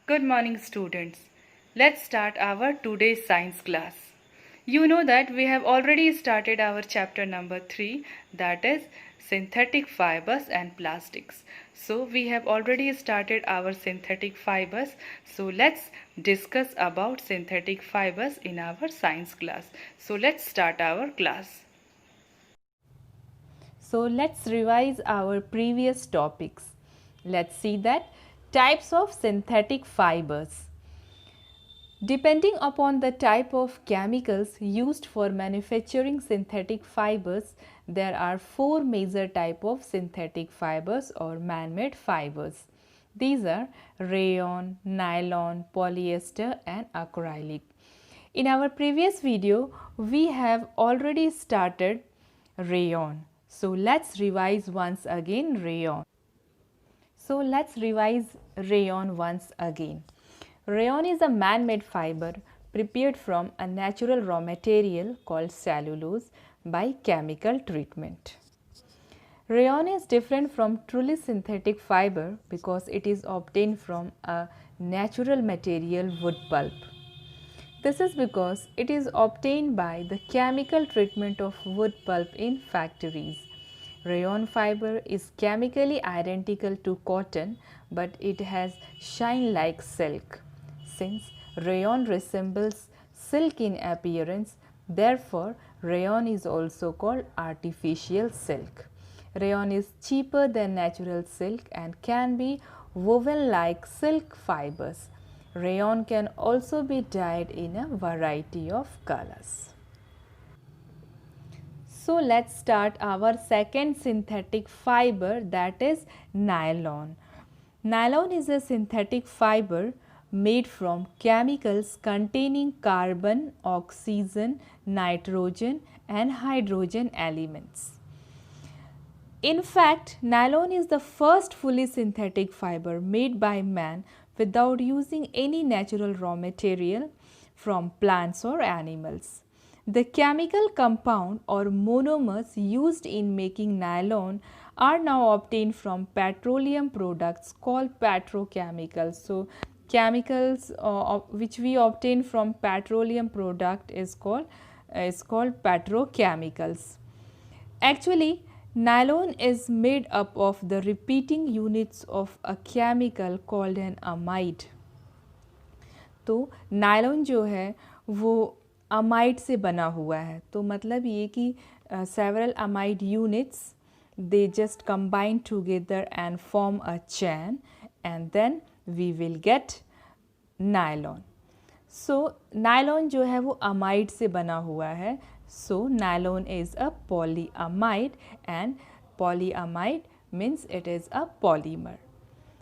Good morning, students. Let's start our today's science class. You know that we have already started our chapter number 3, that is synthetic fibers and plastics. So we have already started our synthetic fibers. So let's discuss about synthetic fibers in our science class. So let's start our class. So let's revise our previous topics. Let's see that types of synthetic fibers. Depending upon the type of chemicals used for manufacturing synthetic fibers, there are four major types of synthetic fibers or man-made fibers. These are rayon, nylon, polyester and acrylic. In our previous video, we have already started rayon. So let's revise once again rayon. So let's revise rayon once again. Rayon is a man-made fiber prepared from a natural raw material called cellulose by chemical treatment. Rayon is different from truly synthetic fiber because it is obtained from a natural material wood pulp. This is because it is obtained by the chemical treatment of wood pulp in factories. Rayon fiber is chemically identical to cotton, but it has shine like silk. Since rayon resembles silk in appearance, therefore rayon is also called artificial silk. Rayon is cheaper than natural silk and can be woven like silk fibers. Rayon can also be dyed in a variety of colors. So let's start our second synthetic fiber, that is nylon. Nylon is a synthetic fiber made from chemicals containing carbon, oxygen, nitrogen and hydrogen elements. In fact, nylon is the first fully synthetic fiber made by man without using any natural raw material from plants or animals. The chemical compound or monomers used in making nylon are now obtained from petroleum products called petrochemicals. So, chemicals which we obtain from petroleum product is called petrochemicals. Actually, nylon is made up of the repeating units of a chemical called an amide. तो nylon जो है वो amide से बना हुआ है. तो मतलब ये कि several amide units they just combine together and form a chain and then we will get nylon. So nylon जो है वो अमाइड से बना हुआ है. So nylon is a polyamide and polyamide means it is a polymer.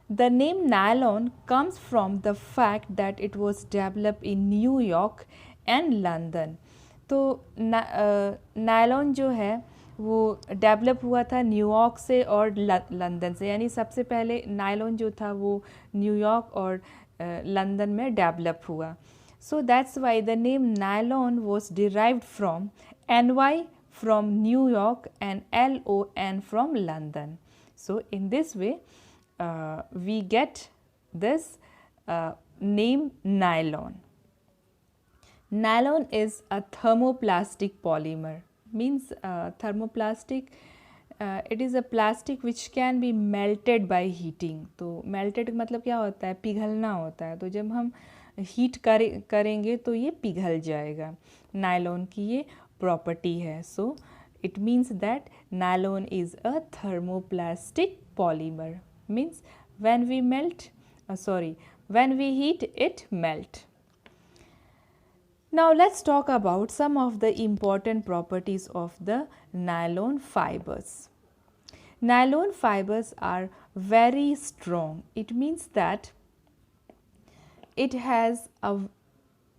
The name nylon comes from the fact that it was developed in New York and London. तो nylon जो है वो डेवलप हुआ था न्यूयॉर्क से और London से. यानी सबसे पहले नायलॉन जो था वो न्यूयॉर्क और लंदन में डेवलप हुआ. So that's why the name nylon was derived from NY from New York and LON from London. So in this way we get this name nylon. Nylon is a thermoplastic polymer. Means thermoplastic it is a plastic which can be melted by heating. तो melted मतलब क्या होता है, पिघलना होता है. तो जब हम हीट करेंगे तो ये पिघल जाएगा. नायलॉन की ये प्रॉपर्टी है. So it means that nylon is a thermoplastic polymer. Means when we melt when we heat it melt. Now let's talk about some of the important properties of the nylon fibers. Nylon fibers are very strong. It means that it has a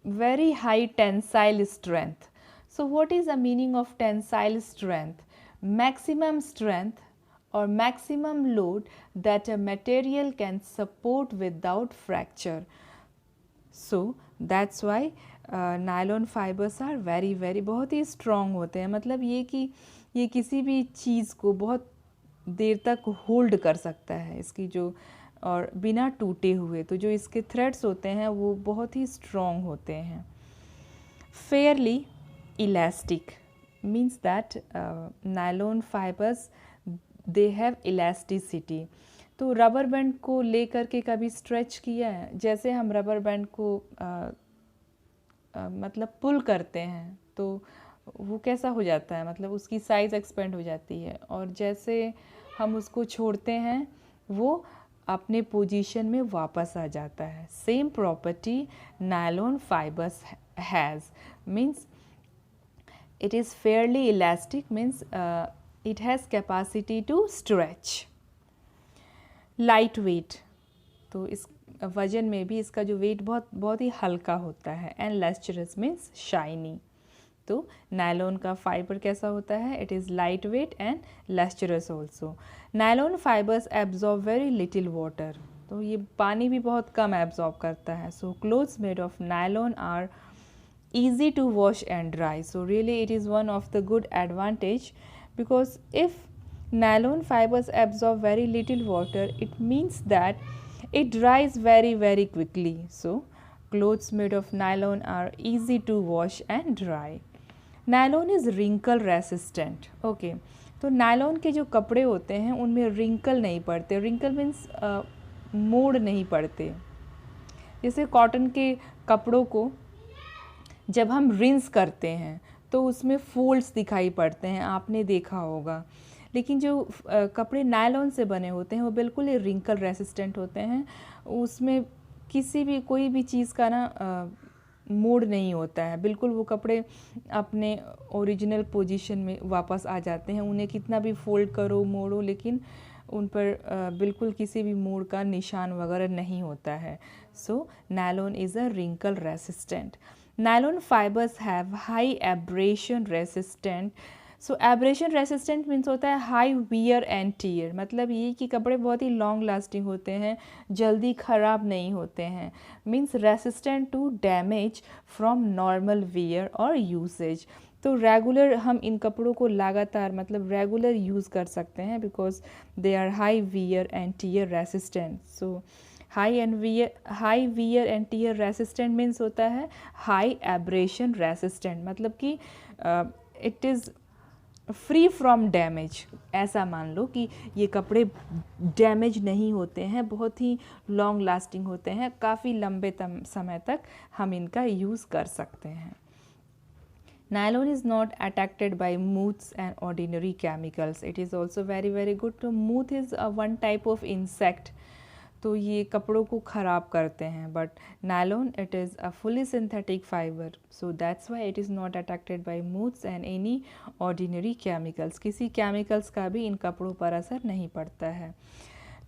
very high tensile strength. So what is the meaning of tensile strength? Maximum strength or maximum load that a material can support without fracture. So that's why nylon fibers are very बहुत ही strong होते हैं. मतलब ये कि ये किसी भी चीज़ को बहुत देर तक होल्ड कर सकता है. इसकी जो और बिना टूटे हुए। तो जो इसके थ्रेड्स होते हैं वो बहुत ही स्ट्रॉन्ग होते हैं। Fairlie elastic means that nylon fibres they have elasticity. तो रबर बैंड को लेकर के कभी स्ट्रेच किया है? जैसे हम रबर बैंड को मतलब पुल करते हैं तो वो कैसा हो जाता है, मतलब उसकी साइज़ एक्सपेंड हो जाती है, और जैसे हम उसको छोड़ते हैं वो अपने पोजीशन में वापस आ जाता है। Same property nylon fibres has, means it is fairly elastic, means it has capacity to stretch. Light weight, तो इस वजन में भी इसका जो वेट बहुत ही हल्का होता है। And lustrous means shiny. तो नायलॉन का फाइबर कैसा होता है? It is light weight and lustrous also. Nylon fibres absorb very little water, तो ये पानी भी बहुत कम एब्जॉर्ब करता है। So clothes made of nylon are easy to wash and dry. So really it is one of the good advantage, because if nylon fibers absorb very little water, it means that it dries very quickly. So clothes made of nylon are easy to wash and dry. Nylon is wrinkle resistant. Okay, तो nylon के जो कपड़े होते हैं उनमें wrinkle नहीं पड़ते। Wrinkle means मोड़ नहीं पड़ते। जैसे कॉटन के कपड़ों को जब हम रिंस करते हैं तो उसमें फोल्ड्स दिखाई पड़ते हैं, आपने देखा होगा। लेकिन जो कपड़े नायलॉन से बने होते हैं वो बिल्कुल ही रिंकल रेसिस्टेंट होते हैं, उसमें किसी भी कोई भी चीज़ का ना मोड़ नहीं होता है, बिल्कुल वो कपड़े अपने ओरिजिनल पोजीशन में वापस आ जाते हैं। उन्हें कितना भी फोल्ड करो मोड़ो, लेकिन उन पर बिल्कुल किसी भी मोड़ का निशान वगैरह नहीं होता है। So nylon is a wrinkle resistant. Nylon fibers have high abrasion resistant. So abrasion resistant means होता है हाई वियर एंड टीयर, मतलब ये कि कपड़े बहुत ही लॉन्ग लास्टिंग होते हैं, जल्दी ख़राब नहीं होते हैं। Means resistant to damage from normal wear और यूसेज। तो रेगुलर हम इन कपड़ों को लगातार मतलब रेगुलर यूज़ कर सकते हैं, because they are high wear and tear resistant. So high wear and tear resistant means होता है हाई एब्रेशन रेसिस्टेंट, मतलब कि it is free from damage. ऐसा मान लो कि ये कपड़े डैमेज नहीं होते हैं, बहुत ही लॉन्ग लास्टिंग होते हैं, काफ़ी लंबे समय तक हम इनका यूज़ कर सकते हैं। Nylon is not attacked by moths and ordinary chemicals. It is also very good. तो moth is one type of insect, तो ये कपड़ों को ख़राब करते हैं, but nylon it is a fully synthetic fibre, so that's why it is not attracted by moths and any ordinary chemicals. किसी chemicals का भी इन कपड़ों पर असर नहीं पड़ता है।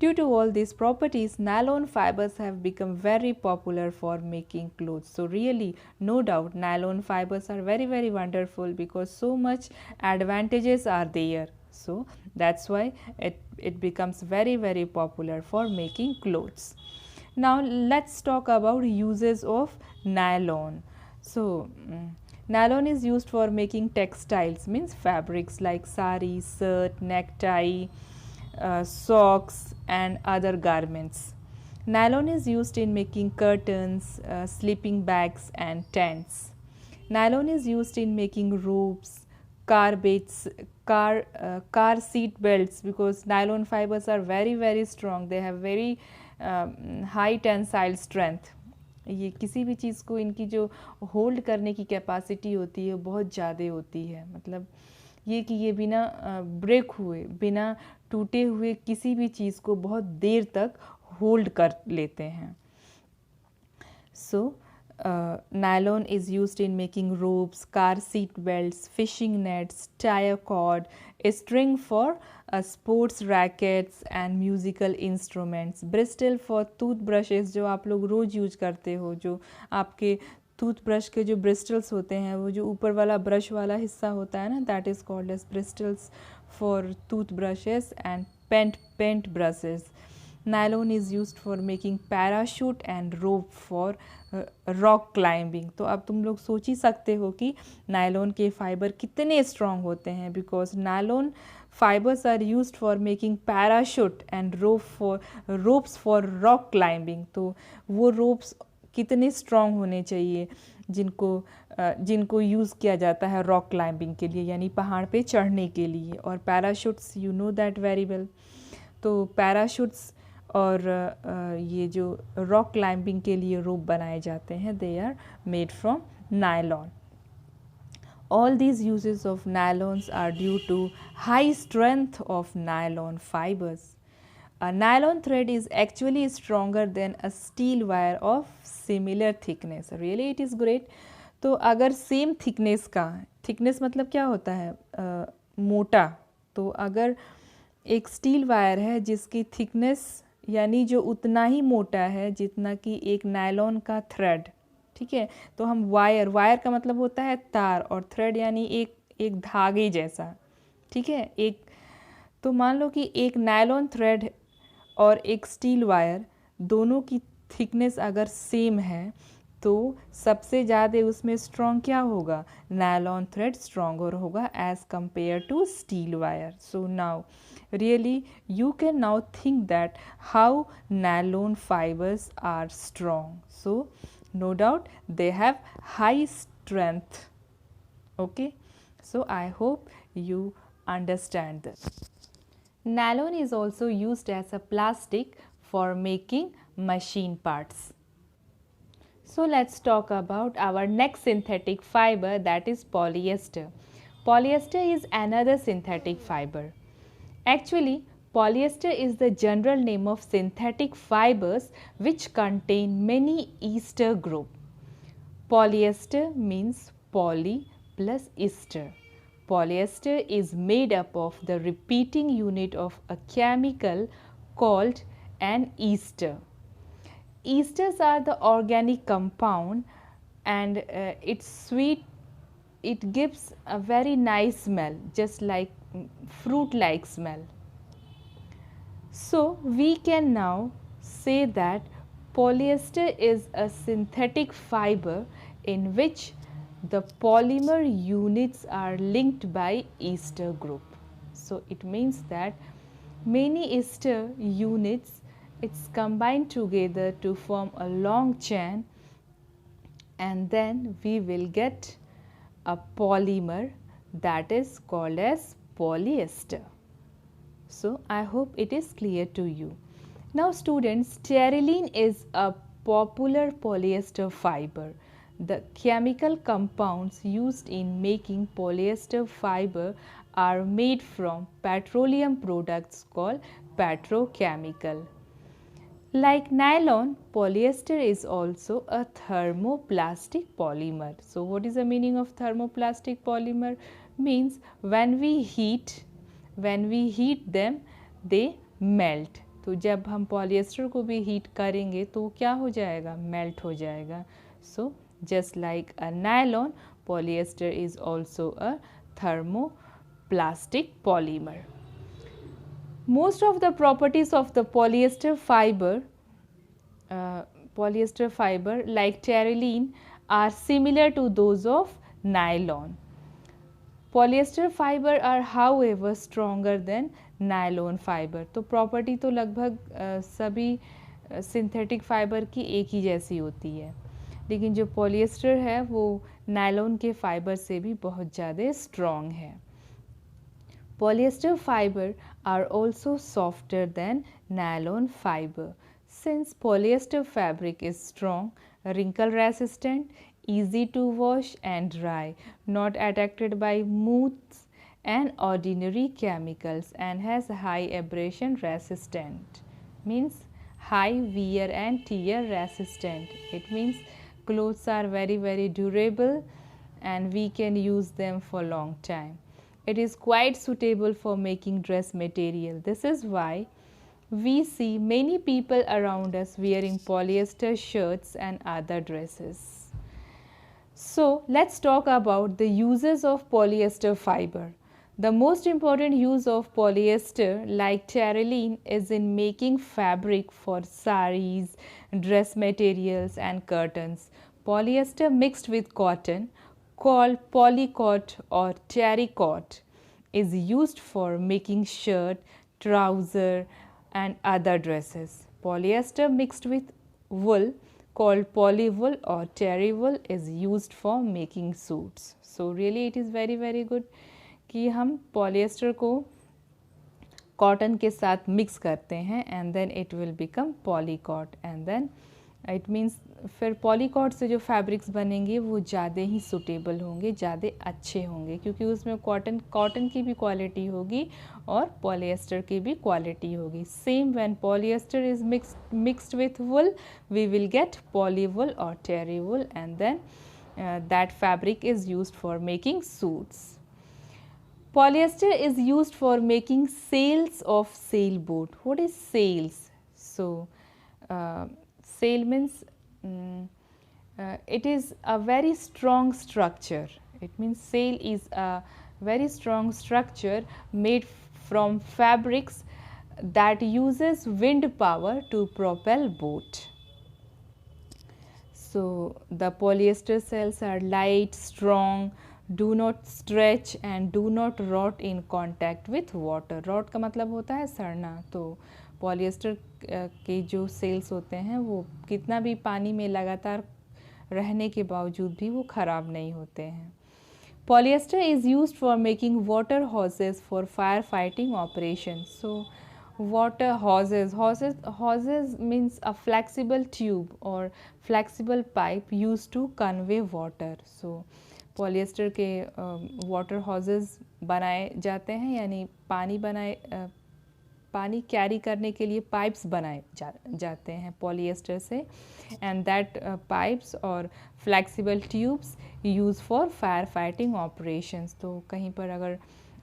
Due to all these properties, nylon fibers have become very popular for making clothes. So really, no doubt, nylon fibers are very wonderful because so much advantages are there. So that's why it becomes very popular for making clothes. Now let's talk about uses of nylon. So nylon is used for making textiles, means fabrics like sari, shirt, necktie, socks and other garments. Nylon is used in making curtains, sleeping bags and tents. Nylon is used in making ropes, car seat belts, because nylon fibers are very strong. They have very high tensile strength. ये किसी भी चीज़ को इनकी जो hold करने की capacity होती है बहुत ज़्यादा होती है, मतलब ये कि ये बिना ब्रेक हुए, बिना टूटे हुए किसी भी चीज़ को बहुत देर तक होल्ड कर लेते हैं। सो nylon is used in making ropes, car seat belts, fishing nets, tire cord, a string for sports rackets and musical instruments, bristle for toothbrushes, जो आप लोग रोज़ यूज करते हो, जो आपके टूथब्रश के जो ब्रिस्टल्स होते हैं, वो जो ऊपर वाला ब्रश वाला हिस्सा होता है ना, that is called as bristles for toothbrushes and paint brushes. Nylon is used for making parachute and rope for rock climbing. तो अब तुम लोग सोच ही सकते हो कि नायलॉन के फाइबर कितने स्ट्रॉन्ग होते हैं, because nylon fibers are used for making parachute and ropes for rock climbing. तो वो ropes कितने strong होने चाहिए जिनको यूज़ किया जाता है रॉक क्लाइंबिंग के लिए, यानी पहाड़ पे चढ़ने के लिए. और parachutes you know that very well. तो पैराशूट्स और ये जो रॉक क्लाइंबिंग के लिए रोप बनाए जाते हैं, they are made from nylon. All these uses of nylons are due to high strength of nylon fibers. A nylon thread is actually stronger than a steel wire of similar thickness. Really it is great. तो अगर same thickness का, thickness मतलब क्या होता है, मोटा. तो अगर एक स्टील वायर है जिसकी थिकनेस यानी जो उतना ही मोटा है जितना कि एक नायलॉन का थ्रेड, ठीक है. तो हम वायर का मतलब होता है तार, और थ्रेड यानी एक धागे जैसा, ठीक है. तो मान लो कि एक नायलॉन थ्रेड और एक स्टील वायर दोनों की थिकनेस अगर सेम है तो सबसे ज़्यादा उसमें स्ट्रॉन्ग क्या होगा, नायलॉन थ्रेड स्ट्रॉन्गर होगा as compare to steel wire. So now really you can now think that how nylon fibres are strong. So no doubt they have high strength. Okay, so I hope you understand this. Nylon is also used as a plastic for making machine parts. So let's talk about our next synthetic fiber, that is polyester. Polyester is another synthetic fiber. Actually, polyester is the general name of synthetic fibers which contain many ester group. Polyester means poly plus ester. Polyester is made up of the repeating unit of a chemical called an ester. Esters are the organic compound and it's sweet. It gives a very nice smell, just like fruit-like smell. So we can now say that polyester is a synthetic fiber in which the polymer units are linked by ester group. So it means that many ester units, it's combined together to form a long chain, and then we will get a polymer that is called as polyester. So I hope it is clear to you. Now students, styrene is a popular polyester fiber. The chemical compounds used in making polyester fiber are made from petroleum products called petrochemical. Like nylon, polyester is also a thermoplastic polymer. So what is the meaning of thermoplastic polymer? Means when we heat them, they melt. तो जब हम polyester को भी heat करेंगे तो क्या हो जाएगा, मेल्ट हो जाएगा. So just like a nylon, polyester is also a thermoplastic polymer. Most of the properties of the polyester fiber like terylene are similar to those of nylon. Polyester fiber are however stronger than nylon fiber. तो property तो लगभग सभी synthetic fibre की एक ही जैसी होती है, लेकिन जो पॉलिएस्टर है वो नायलॉन के फाइबर से भी बहुत ज़्यादा स्ट्रॉन्ग है. Polyester fiber are also softer than nylon fiber. Since polyester fabric is strong, wrinkle resistant, easy to wash and dry, not attracted by moths and ordinary chemicals, and has high abrasion resistant, means high wear and tear resistant. It means clothes are very durable and we can use them for long time. It is quite suitable for making dress material. This is why we see many people around us wearing polyester shirts and other dresses. So let's talk about the uses of polyester fiber. The most important use of polyester, like terylene, is in making fabric for saris, dress materials and curtains. Polyester mixed with cotton, called polycot or terrycot, is used for making shirt, trouser and other dresses. Polyester mixed with wool called polywool or terry wool is used for making suits. So really it is very good कि हम polyester को cotton के साथ mix करते हैं and then it will become polycot and then it means फिर polycot से जो फैब्रिक्स बनेंगे वो ज़्यादा ही सूटेबल होंगे, ज़्यादा अच्छे होंगे क्योंकि उसमें कॉटन की भी क्वालिटी होगी और पॉलिएस्टर की भी क्वालिटी होगी. Same when polyester is mixed with wool we will get polywool और terry wool and then that fabric is used for making suits. Polyester is used for making sails of sailboat. What is sails? So, sail means it is a very strong structure. It means sail is a very strong structure made from fabrics that uses wind power to propel boat. So, the polyester cells are light, strong, do not stretch and do not rot in contact with water. Rot का मतलब होता है सड़ना. तो polyester के जो sales होते हैं वो कितना भी पानी में लगातार रहने के बावजूद भी वो ख़राब नहीं होते हैं. Polyester is used for making water hoses for firefighting operations. So water hoses means a flexible tube or flexible pipe used to convey water. So polyester के वाटर हॉजेस बनाए जाते हैं यानी पानी कैरी करने के लिए पाइप्स बनाए जाते हैं पॉलिएस्टर से एंड दैट पाइप्स और flexible tubes use for fire fighting operations. तो कहीं पर अगर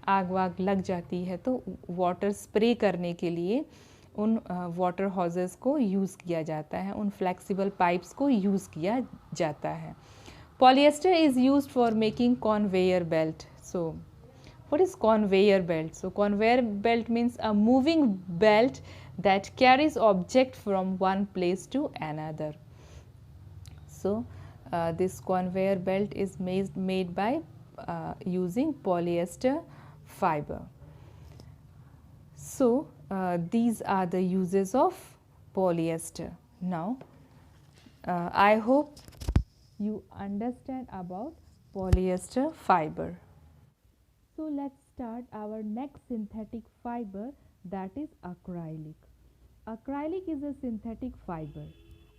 आग वाग लग जाती है तो वाटर स्प्रे करने के लिए उन वाटर हॉजेस को यूज़ किया जाता है, उन फ्लेक्सिबल पाइप्स को यूज़ किया जाता है. Polyester is used for making conveyor belt. So what is conveyor belt? So conveyor belt means a moving belt that carries object from one place to another. So this conveyor belt is made by using polyester fiber. So these are the uses of polyester. Now I hope you understand about polyester fiber. So let's start our next synthetic fiber, that is acrylic. Acrylic is a synthetic fiber.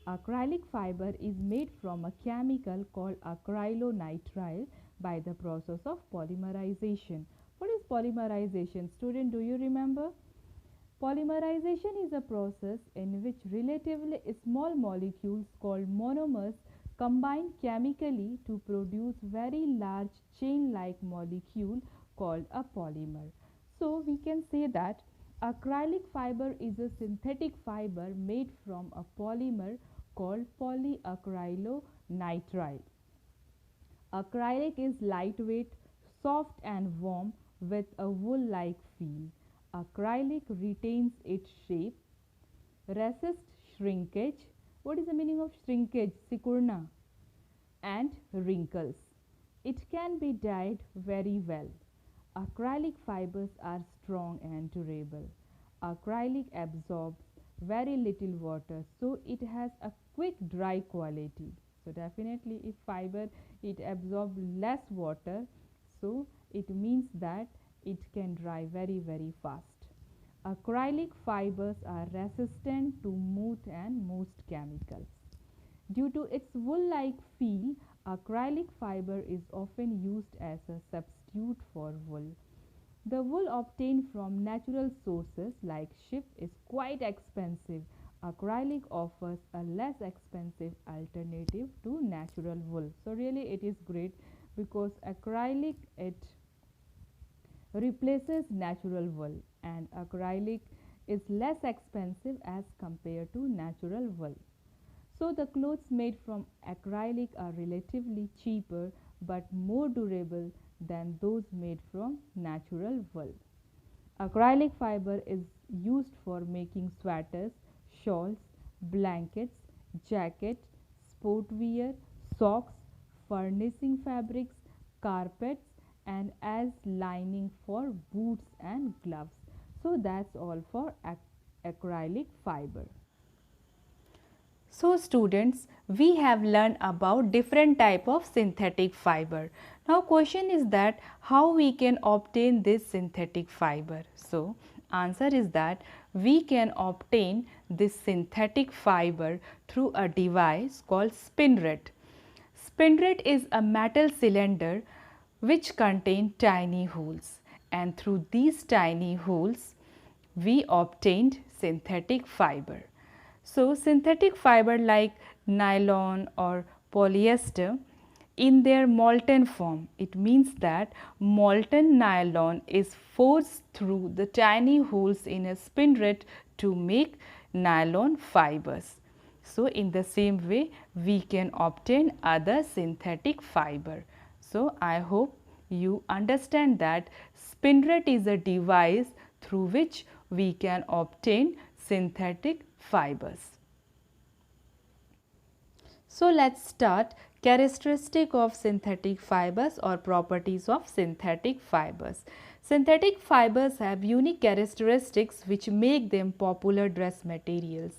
Acrylic fiber is made from a chemical called acrylonitrile by the process of polymerization. What is polymerization? Student, do you remember? Polymerization is a process in which relatively small molecules called monomers combine chemically to produce very large chain-like molecule called a polymer. So we can say that acrylic fiber is a synthetic fiber made from a polymer called polyacrylonitrile. Acrylic is lightweight, soft and warm with a wool-like feel. Acrylic retains its shape, resists shrinkage. What is the meaning of shrinkage? Sikurna. And wrinkles. It can be dyed very well. Acrylic fibers are strong and durable. Acrylic absorbs very little water, so it has a quick dry quality. So definitely if fiber it absorbs less water, so it means that it can dry very fast. Acrylic fibers are resistant to moth and most chemicals. Due to its wool-like feel, acrylic fiber is often used as a substitute for wool. The wool obtained from natural sources like sheep is quite expensive. Acrylic offers a less expensive alternative to natural wool. So really it is great because acrylic it replaces natural wool, and acrylic is less expensive as compared to natural wool. So the clothes made from acrylic are relatively cheaper but more durable than those made from natural wool. Acrylic fiber is used for making sweaters, shawls, blankets, jackets, sportwear, socks, furnishing fabrics, carpets and as lining for boots and gloves. So that's all for acrylic fiber. So students, we have learned about different type of synthetic fiber. Now question is that how we can obtain this synthetic fiber? So answer is that we can obtain this synthetic fiber through a device called spinneret. Spinneret is a metal cylinder which contain tiny holes, and through these tiny holes we obtained synthetic fiber. So synthetic fiber like nylon or polyester in their molten form, it means that molten nylon is forced through the tiny holes in a spinneret to make nylon fibers. So in the same way we can obtain other synthetic fiber. So I hope you understand that spinneret is a device through which we can obtain synthetic fibers. So let's start characteristic of synthetic fibers or properties of synthetic fibers. Synthetic fibers have unique characteristics which make them popular dress materials.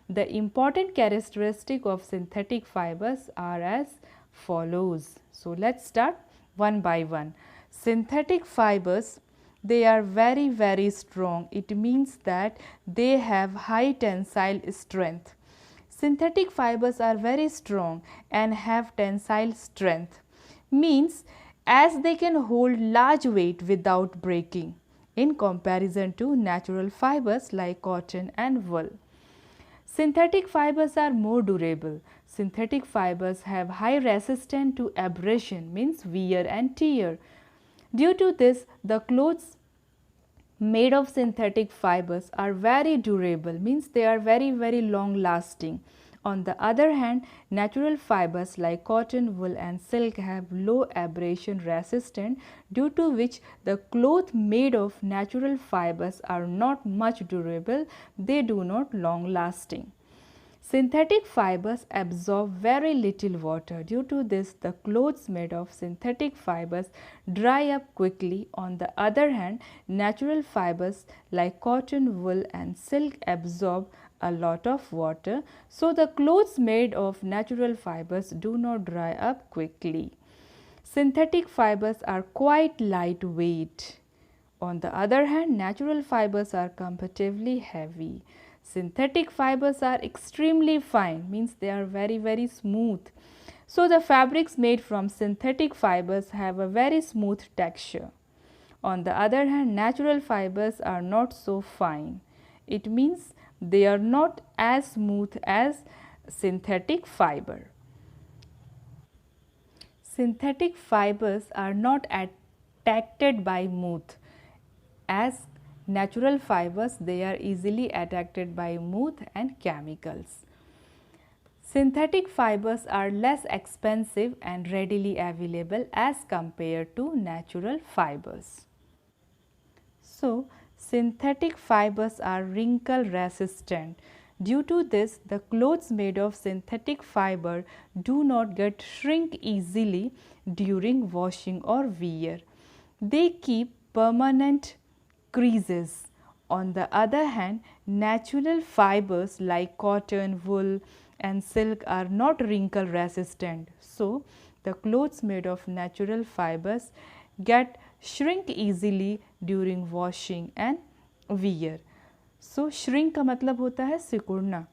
The important characteristic of synthetic fibers are as follows. So let's start one by one. Synthetic fibers, they are very strong. It means that they have high tensile strength. Synthetic fibers are very strong and have tensile strength, means as they can hold large weight without breaking in comparison to natural fibers like cotton and wool. Synthetic fibers are more durable. Synthetic fibers have high resistance to abrasion, means wear and tear. Due to this, the clothes made of synthetic fibers are very durable, means they are very long lasting. On the other hand, natural fibers like cotton, wool and silk have low abrasion resistance, due to which the cloth made of natural fibers are not much durable, they do not long lasting. Synthetic fibers absorb very little water. Due to this, the clothes made of synthetic fibers dry up quickly. On the other hand, natural fibers like cotton, wool and silk absorb a lot of water. So, the clothes made of natural fibers do not dry up quickly. Synthetic fibers are quite lightweight. On the other hand, natural fibers are comparatively heavy. Synthetic fibers are extremely fine, means they are very smooth. So the fabrics made from synthetic fibers have a very smooth texture. On the other hand, natural fibers are not so fine. It means they are not as smooth as synthetic fiber. Synthetic fibers are not attracted by moth. As natural fibers, they are easily attracted by moth and chemicals. Synthetic fibers are less expensive and readily available as compared to natural fibers. So, synthetic fibers are wrinkle resistant. Due to this, the clothes made of synthetic fiber do not get shrink easily during washing or wear. They keep permanent creases. On the other hand, natural fibers like cotton, wool and silk are not wrinkle resistant. So, the clothes made of natural fibers get shrink easily during washing and wear. So, shrink का मतलब होता है सिकुड़ना.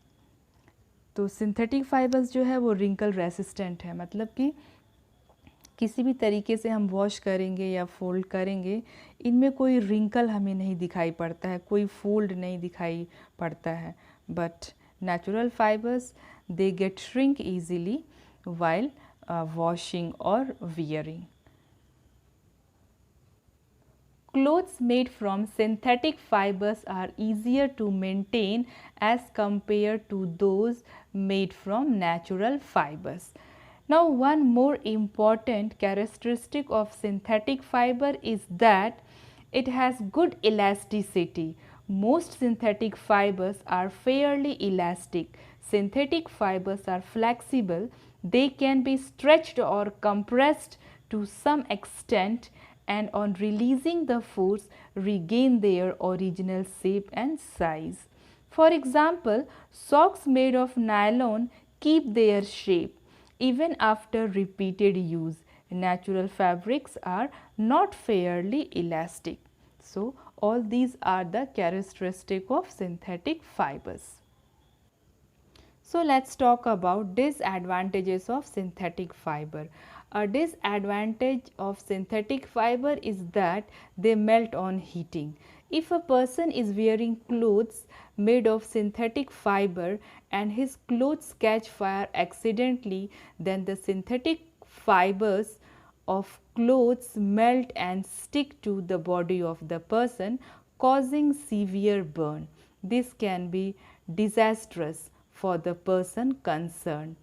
तो synthetic fibres जो है वो wrinkle resistant है, मतलब कि किसी भी तरीके से हम वॉश करेंगे या फोल्ड करेंगे, इनमें कोई रिंकल हमें नहीं दिखाई पड़ता है, कोई फोल्ड नहीं दिखाई पड़ता है. But natural fibres they get shrink easily while washing or wearing. Clothes made from synthetic fibers are easier to maintain as compared to those made from natural fibers. Now, one more important characteristic of synthetic fiber is that it has good elasticity. Most synthetic fibers are fairly elastic. Synthetic fibers are flexible. They can be stretched or compressed to some extent and on releasing the force regain their original shape and size. For example, socks made of nylon keep their shape even after repeated use. Natural fabrics are not fairly elastic. So, all these are the characteristic of synthetic fibers. So, let us talk about disadvantages of synthetic fiber. A disadvantage of synthetic fiber is that they melt on heating. If a person is wearing clothes made of synthetic fiber and his clothes catch fire accidentally, then the synthetic fibers of clothes melt and stick to the body of the person, causing severe burn. This can be disastrous for the person concerned.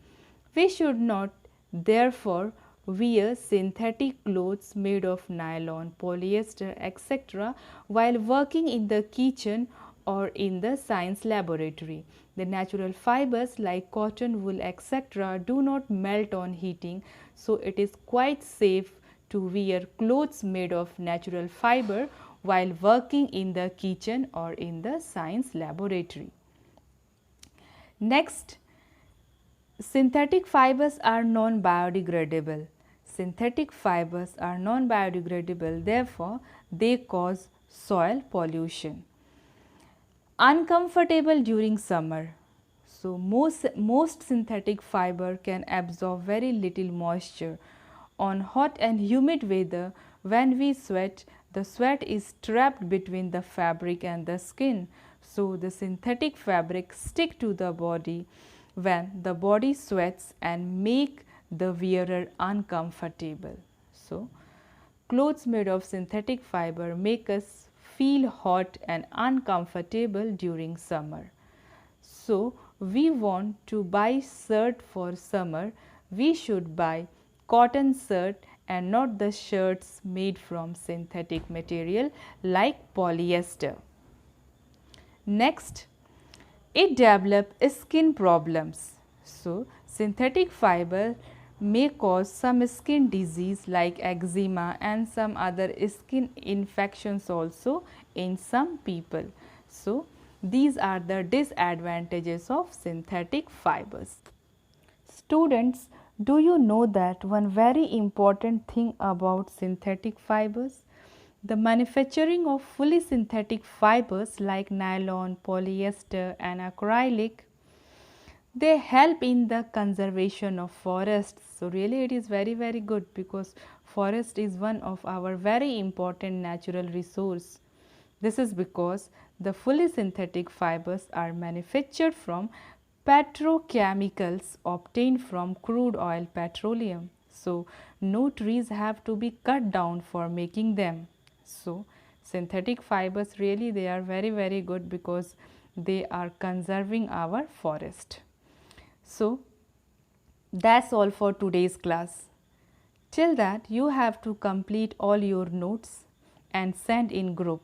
We should not therefore wear synthetic clothes made of nylon, polyester, etc. while working in the kitchen or in the science laboratory. The natural fibers like cotton, wool, etc. do not melt on heating, so it is quite safe to wear clothes made of natural fiber while working in the kitchen or in the science laboratory. Next, synthetic fibers are non-biodegradable. Synthetic fibers are non-biodegradable, therefore they cause soil pollution. Uncomfortable during summer. So most synthetic fiber can absorb very little moisture. On hot and humid weather, when we sweat, the sweat is trapped between the fabric and the skin. So the synthetic fabric stick to the body when the body sweats and make the wearer uncomfortable. So clothes made of synthetic fiber make us feel hot and uncomfortable during summer. So we want to buy shirt for summer, we should buy cotton shirt and not the shirts made from synthetic material like polyester. Next, it develops skin problems. So, synthetic fiber may cause some skin disease like eczema and some other skin infections also in some people. So, these are the disadvantages of synthetic fibers. Students, do you know that one very important thing about synthetic fibers? The manufacturing of fully synthetic fibers like nylon, polyester and acrylic, they help in the conservation of forests. So really it is very good because forest is one of our very important natural resource. This is because the fully synthetic fibers are manufactured from petrochemicals obtained from crude oil petroleum. So no trees have to be cut down for making them. So synthetic fibers really they are very good because they are conserving our forest. So that's all for today's class. Till that you have to complete all your notes and send in group.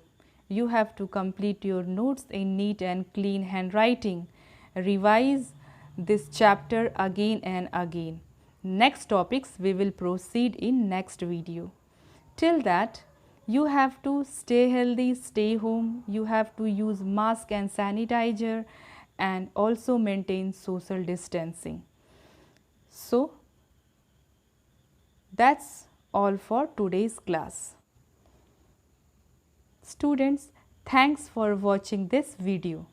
You have to complete your notes in neat and clean handwriting. Revise this chapter again and again. Next topics we will proceed in next video. Till that you have to stay healthy, stay home, you have to use mask and sanitizer and also maintain social distancing. So that's all for today's class. Students, thanks for watching this video.